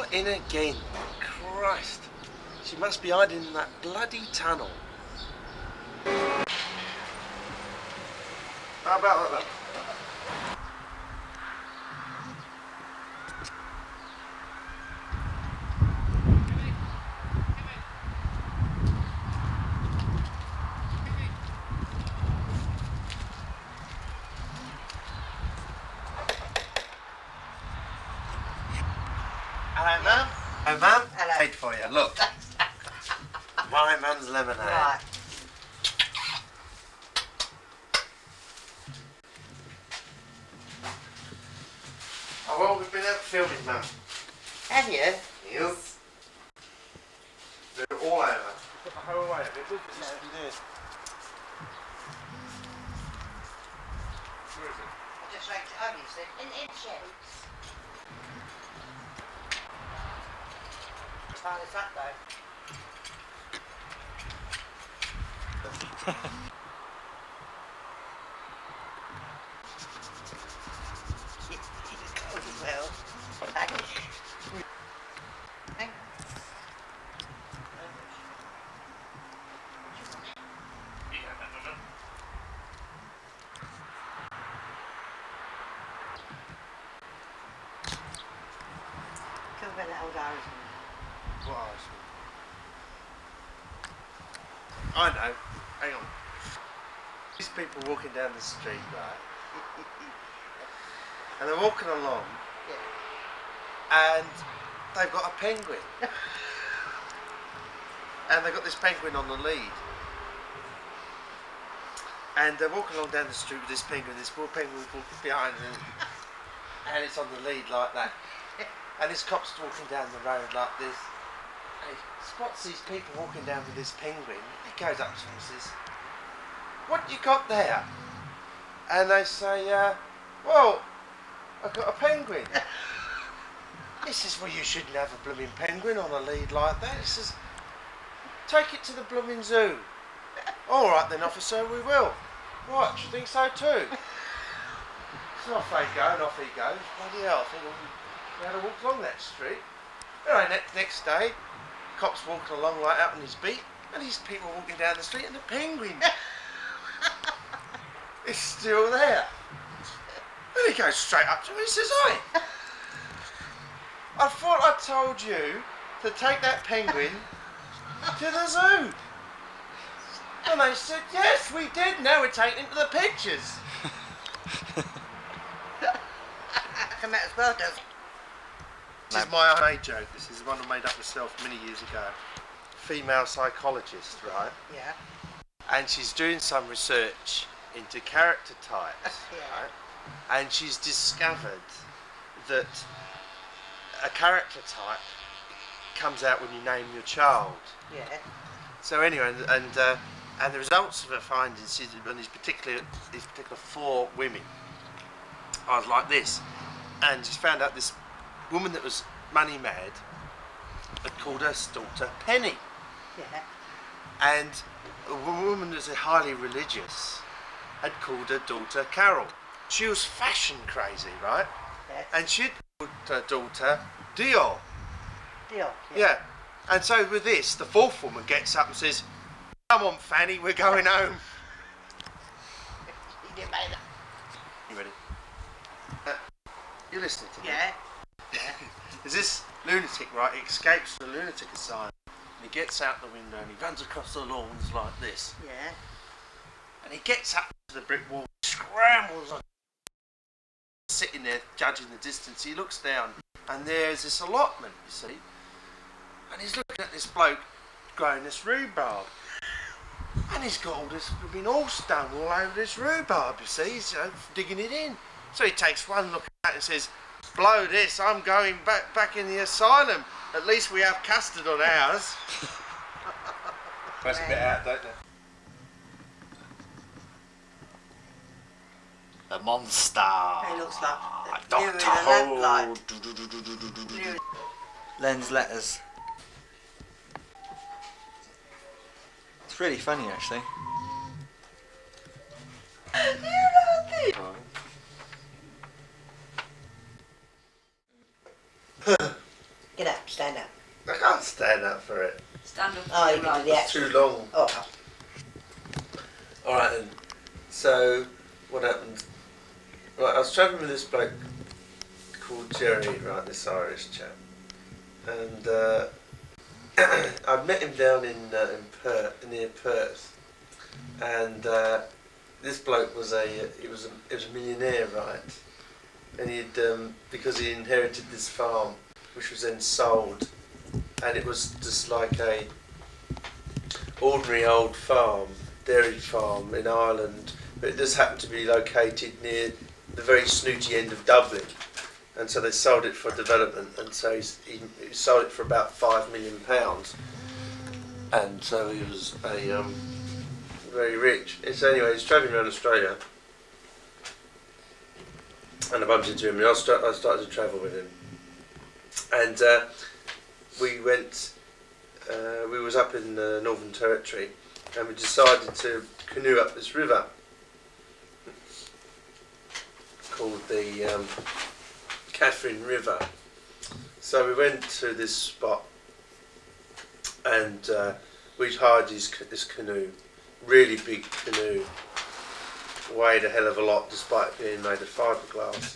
Not in again. Christ. She must be hiding in that bloody tunnel. How about that? Hello, Mum. Hello, Mum. Hello. Made for you. Look. My mum's lemonade. Right. Oh, well, we've been out filming, Mum. Have you? You. They're all over. Put the whole way of it. Look, it's just there. Where is it? I just raked it over, you see. In sheds. Tie this up though. Well, thank you. Thank Come with that old Irishman. What Irishman? I know. Hang on. These people walking down the street, right? And they're walking along. Yeah. And they've got a penguin. And they've got this penguin on the lead. And they're walking along down the street with this poor penguin walking behind them. And it's on the lead like that. And this cop's walking down the road like this. And he spots these people walking down with this penguin. He goes up to them and says, "What you got there?" And they say, "Well, I've got a penguin." He says, "Well, you shouldn't have a blooming penguin on a lead like that." He says, "Take it to the blooming zoo." "All right then, officer, we will." "Right, do you think so too?" So off they go, and off he goes. Bloody hell, I think we had to walk along that street. Anyway, next day, cop's walking along right out on his beat, and these people walking down the street, and the penguin is still there. And he goes straight up to me, he says, "Oi, I thought I told you to take that penguin to the zoo." And they said, "Yes, we did. Now we're taking him to the pictures." Come out as well, does it? This is my own joke. This is one I made up myself many years ago. Female psychologist, right? Yeah. And she's doing some research into character types, Yeah. right? And she's discovered that a character type comes out when you name your child. Yeah. So anyway, and the results of her findings is on these particular 4 women. I was like this, and just found out this woman that was money mad had called her daughter Penny, Yeah. and a woman that's highly religious had called her daughter Carol. She was fashion crazy, right? Yeah. And she'd called her daughter Dior. Deal. Yeah. And so with this, the 4th woman gets up and says, "Come on, Fanny, we're going home." You didn't make that. You ready? You're listening to me? Yeah. Yeah. There's this lunatic, right? He escapes from the lunatic asylum. And he gets out the window and he runs across the lawns like this. Yeah. And he gets up to the brick wall, scrambles on, sitting there judging the distance. He looks down and there's this allotment, you see. And he's looking at this bloke growing this rhubarb. And he's got all this been horse dung all over this rhubarb, you see. He's digging it in. So he takes one look at it and says, "Blow this, I'm going back in the asylum. At least we have custard on ours." That's a bit out, don't they? The monster. It looks like Doctor Who. Len's letters. It's really funny, actually. Get up, stand up. I can't stand up for it. Stand up. Oh, you can do the It's too long. Oh, Alright then. So, what happened? Right, I was travelling with this bloke called Jerry, right, this Irish chap. And I'd met him down in Perth, near Perth. And this bloke was a millionaire, right? And he'd because he inherited this farm, which was then sold, and it was just like a ordinary old farm, dairy farm in Ireland, but it just happened to be located near the very snooty end of Dublin, and so they sold it for development, and so he sold it for about £5 million, and so he was a very rich. And so anyway, he's travelling around Australia, and I bumped into him, and I started to travel with him, and we went. We was up in the Northern Territory, and we decided to canoe up this river called the Catherine River. So we went to this spot, and we'd hired this canoe, really big canoe, weighed a hell of a lot despite it being made of fiberglass.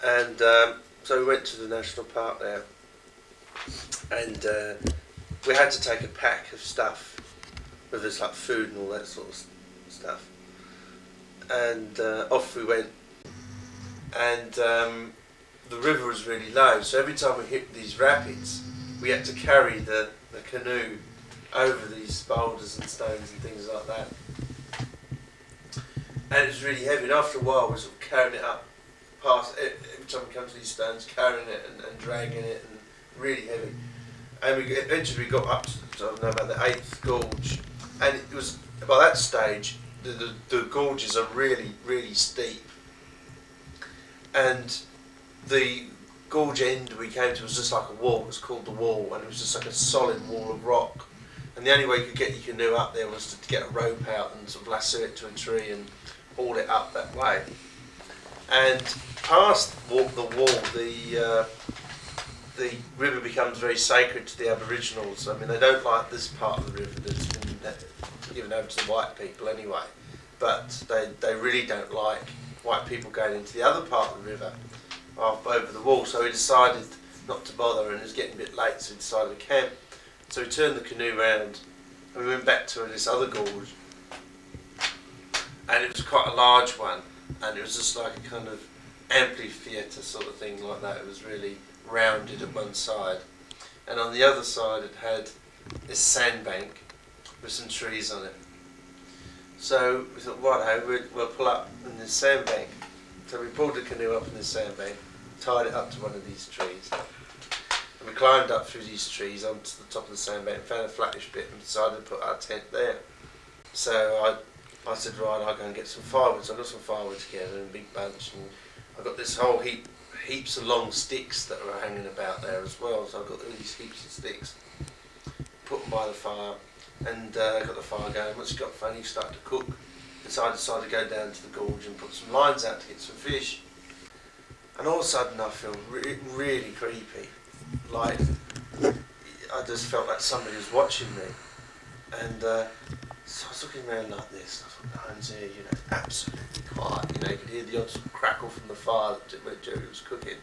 And so we went to the national park there, and we had to take a pack of stuff with us, like food and all that sort of stuff. And off we went. And the river was really low, so every time we hit these rapids, we had to carry the canoe over these boulders and stones and things like that. And it was really heavy, and after a while we were sort of carrying it up past, every time we come to these stones, carrying it and dragging it, and really heavy. And eventually we got up to, I don't know, about the 8th gorge, and it was, by that stage, the gorges are really, really steep. And the gorge end we came to was just like a wall. It was called the wall, and it was just like a solid wall of rock. And the only way you could get your canoe up there was to get a rope out and sort of lasso it to a tree and haul it up that way. And past the wall, the river becomes very sacred to the Aboriginals. I mean, they don't like this part of the river that's been given over to the white people anyway, but they really don't like white people going into the other part of the river over the wall. So we decided not to bother, and it was getting a bit late, so we decided to camp. So we turned the canoe round and we went back to this other gorge, and it was quite a large one, and it was just like a kind of amphitheatre sort of thing like that. It was really rounded at one side, and on the other side it had this sandbank with some trees on it. So we thought, righto, we'll pull up in this sandbank. So we pulled the canoe up in this sandbank, tied it up to one of these trees, and we climbed up through these trees onto the top of the sandbank and found a flattish bit and decided to put our tent there. So I said, right, I'll go and get some firewood. So I got some firewood together in a big bunch, and I got this whole heaps of long sticks that were hanging about there as well. So I got all these heaps of sticks, put them by the fire, and got the fire going. Once it got funny, you started to cook. So I decided to go down to the gorge and put some lines out to get some fish. And all of a sudden I feel really creepy. Like, I just felt like somebody was watching me. And so I was looking around like this, and I thought, no one's here, you know, absolutely quiet. You know, you could hear the odd sort of crackle from the fire where Jerry was cooking.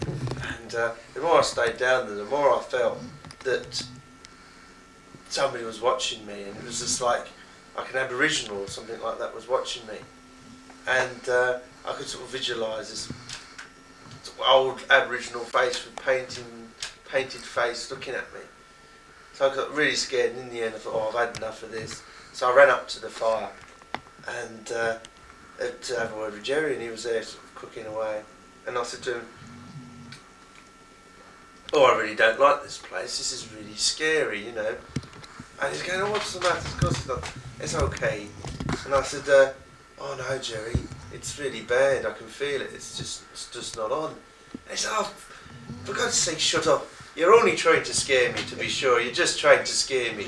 And the more I stayed down there, the more I felt that somebody was watching me, and it was just like an Aboriginal or something like that was watching me. And I could sort of visualise this sort of old Aboriginal face with painted face looking at me. So I got really scared, and in the end I thought, oh, I've had enough of this. So I ran up to the fire and to have a word with Jerry, and he was there sort of cooking away. And I said to him, oh, I really don't like this place, this is really scary, you know. And he's going, oh, what's the matter? Of course it's okay. And I said, oh no, Jerry, it's really bad, I can feel it, it's just not on. And he said, oh, for God's sake, shut up. You're only trying to scare me, to be sure. You're just trying to scare me.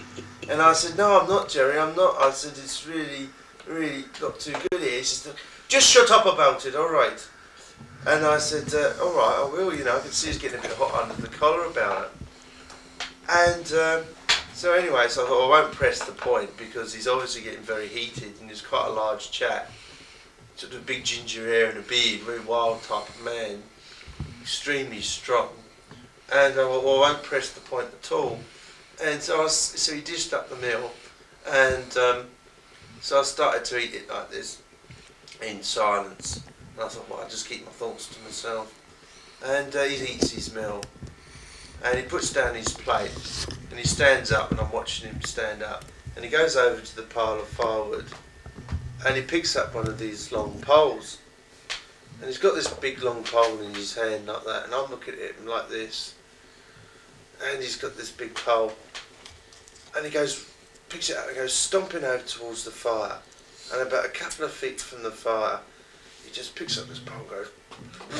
And I said, no, I'm not, Jerry, I'm not. I said, it's really, really not too good here. He said, just shut up about it, all right. And I said, all right, I will, you know, I could see he's getting a bit hot under the collar about it. And so anyway, so I thought, I won't press the point because he's obviously getting very heated and he's quite a large chap. Sort of big ginger hair and a beard, very wild type of man, extremely strong. And I thought, well, I won't press the point at all. And so so he dished up the meal, and so I started to eat it like this, in silence. And I thought, well, I'll just keep my thoughts to myself. And he eats his meal, and he puts down his plate, and he stands up, and I'm watching him stand up. And he goes over to the pile of firewood, and he picks up one of these long poles. And he's got this big long pole in his hand like that, and I'm looking at him like this. And he's got this big pole, and he goes, picks it up and goes stomping over towards the fire. And about a couple of feet from the fire, he just picks up this pole and goes,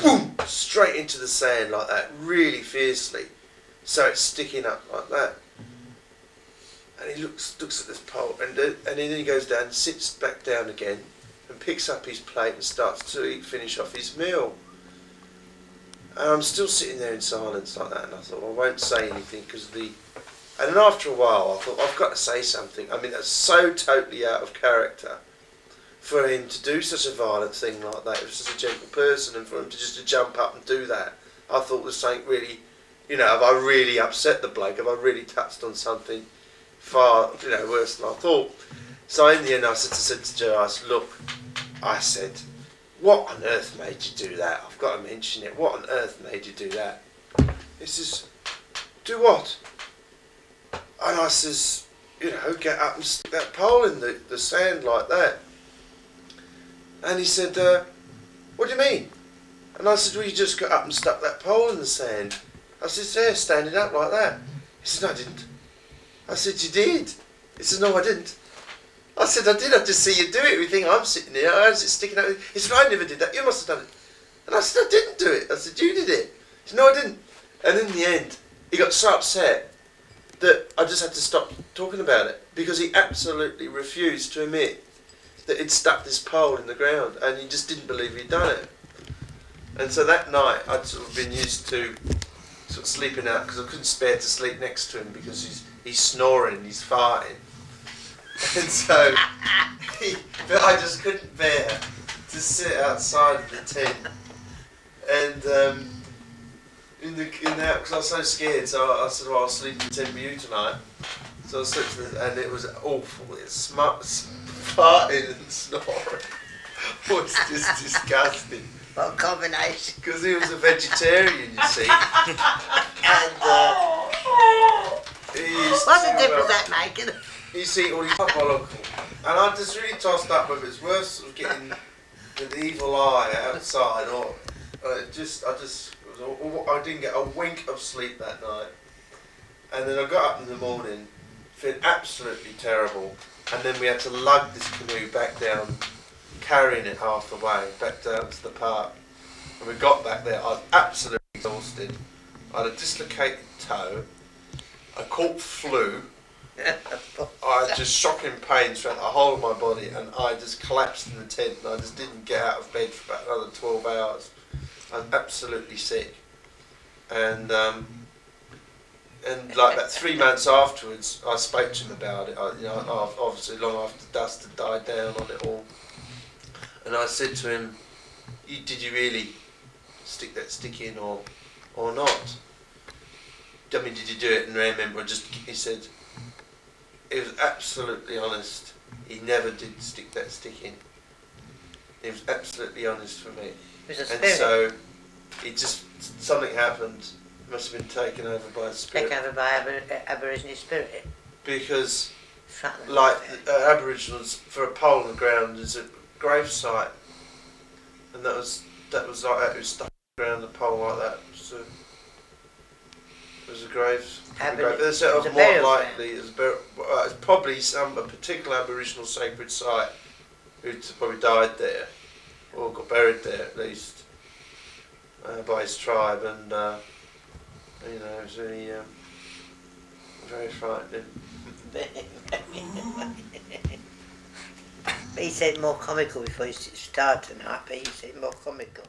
boom, straight into the sand like that, really fiercely. So it's sticking up like that. And he looks at this pole, and then he goes down, sits back down again, and picks up his plate and starts to finish off his meal. And I'm still sitting there in silence like that, and I thought, well, I won't say anything because and then after a while I thought, I've got to say something. I mean, that's so totally out of character for him to do such a violent thing like that. He was such a gentle person, and for him to jump up and do that, I thought was something really, you know, have I really upset the bloke? Have I really touched on something far, you know, worse than I thought? So in the end I said to Joe, I said, look, I said, what on earth made you do that? I've got to mention it. What on earth made you do that? He says, do what? And I says, you know, get up and stick that pole in the sand like that. And he said, what do you mean? And I said, well, you just got up and stuck that pole in the sand. I said, yeah, standing up like that. He said, no, I didn't. I said, you did. He said, no, I didn't. I said, I did. I just see you do it. We think I'm sitting here. How's it sticking out? He said, I never did that. You must have done it. And I said, I didn't do it. I said, you did it. He said, no, I didn't. And in the end, he got so upset that I just had to stop talking about it because he absolutely refused to admit that he'd stuck this pole in the ground, and he just didn't believe he'd done it. And so that night, I'd sort of been used to sort of sleeping out because I couldn't spare to sleep next to him because he's snoring, he's farting. And so, but I just couldn't bear to sit outside of the tent, and in the because I was so scared. So I said, "Well, I'll sleep in the tent with you tonight." So I slept, and it was awful. It smart, farting and snoring. It was just disgusting. What a combination. Because he was a vegetarian, you see, and What's the difference that making? you see all these diabolical, and I just really tossed up whether it's worse sort of getting the evil eye outside or I didn't get a wink of sleep that night, and then I got up in the morning feeling absolutely terrible, and then we had to lug this canoe back down, carrying it half the way back down to the park. When we got back there, I was absolutely exhausted. I had a dislocated toe, I caught flu. I had just shocking pains throughout the whole of my body, and I just collapsed in the tent, and I just didn't get out of bed for about another 12 hours. I was absolutely sick, and like about 3 months afterwards, I spoke to him about it. You know, obviously long after the dust had died down on it all, and I said to him, "Did you really stick that stick in, or not? I mean, did you do it?" And I remember, he said, he was absolutely honest. He never did stick that stick in. He was absolutely honest for me. It was a and spirit. so, something happened. It must have been taken over by a spirit. Taken over by Aboriginal spirit. Because, like Aboriginals, for a pole in the ground is a grave site, and that was like that. It was stuck around the pole like that. So it was a grave. There's more likely it's probably a particular Aboriginal sacred site who'd probably died there or got buried there at least by his tribe, and you know, it was really very frightening. He said more comical before he started tonight, but he said more comical.